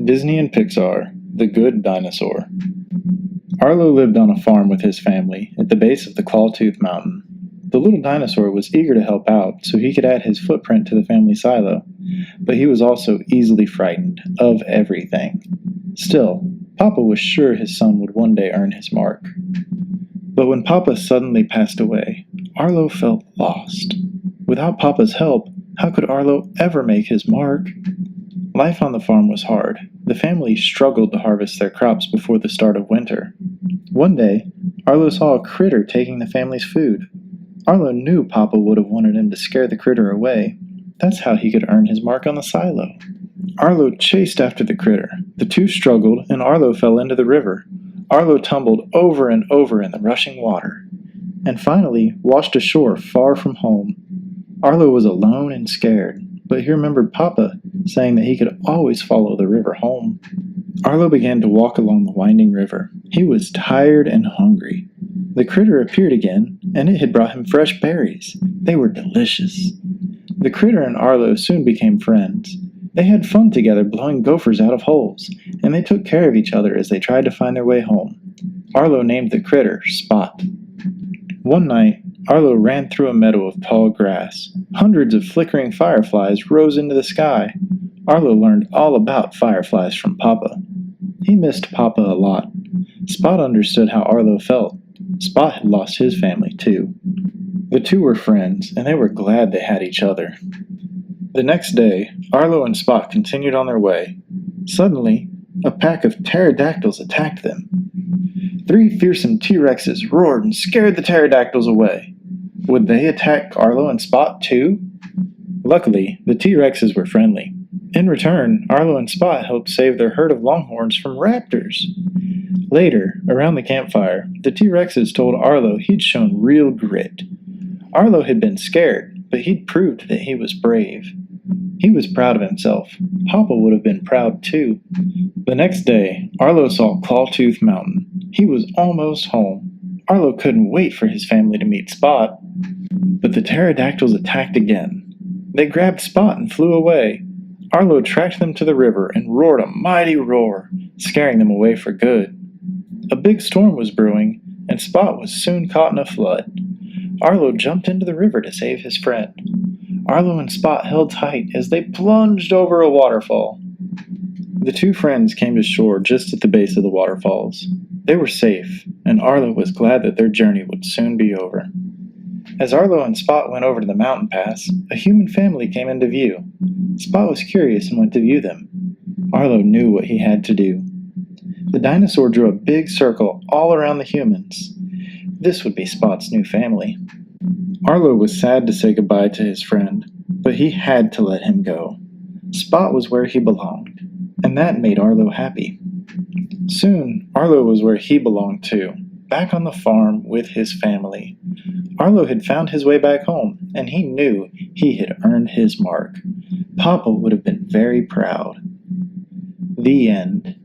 Disney and Pixar, The Good Dinosaur. Arlo lived on a farm with his family at the base of the Clawtooth Mountain. The little dinosaur was eager to help out so he could add his footprint to the family silo, but he was also easily frightened of everything. Still, Papa was sure his son would one day earn his mark. But when Papa suddenly passed away, Arlo felt lost. Without Papa's help, how could Arlo ever make his mark? Life on the farm was hard. The family struggled to harvest their crops before the start of winter. One day, Arlo saw a critter taking the family's food. Arlo knew Papa would have wanted him to scare the critter away. That's how he could earn his mark on the silo. Arlo chased after the critter. The two struggled, and Arlo fell into the river. Arlo tumbled over and over in the rushing water, and finally washed ashore far from home. Arlo was alone and scared, but he remembered Papa saying that he could always follow the river home. Arlo began to walk along the winding river. He was tired and hungry. The critter appeared again, and it had brought him fresh berries. They were delicious. The critter and Arlo soon became friends. They had fun together blowing gophers out of holes, and they took care of each other as they tried to find their way home. Arlo named the critter Spot. One night, Arlo ran through a meadow of tall grass. Hundreds of flickering fireflies rose into the sky. Arlo learned all about fireflies from Papa. He missed Papa a lot. Spot understood how Arlo felt. Spot had lost his family too. The two were friends, and they were glad they had each other. The next day, Arlo and Spot continued on their way. Suddenly, a pack of pterodactyls attacked them. 3 fearsome T-Rexes roared and scared the pterodactyls away. Would they attack Arlo and Spot too? Luckily, the T-Rexes were friendly. In return, Arlo and Spot helped save their herd of longhorns from raptors. Later, around the campfire, the T-Rexes told Arlo he'd shown real grit. Arlo had been scared, but he'd proved that he was brave. He was proud of himself. Papa would have been proud too. The next day, Arlo saw Clawtooth Mountain. He was almost home. Arlo couldn't wait for his family to meet Spot. But the pterodactyls attacked again. They grabbed Spot and flew away. Arlo tracked them to the river and roared a mighty roar, scaring them away for good. A big storm was brewing, and Spot was soon caught in a flood. Arlo jumped into the river to save his friend. Arlo and Spot held tight as they plunged over a waterfall. The two friends came to shore just at the base of the waterfalls. They were safe, and Arlo was glad that their journey would soon be over. As Arlo and Spot went over to the mountain pass, a human family came into view. Spot was curious and went to view them. Arlo knew what he had to do. The dinosaur drew a big circle all around the humans. This would be Spot's new family. Arlo was sad to say goodbye to his friend, but he had to let him go. Spot was where he belonged, and that made Arlo happy. Soon, Arlo was where he belonged too, back on the farm with his family. Arlo had found his way back home, and he knew he had earned his mark. Papa would have been very proud. The end.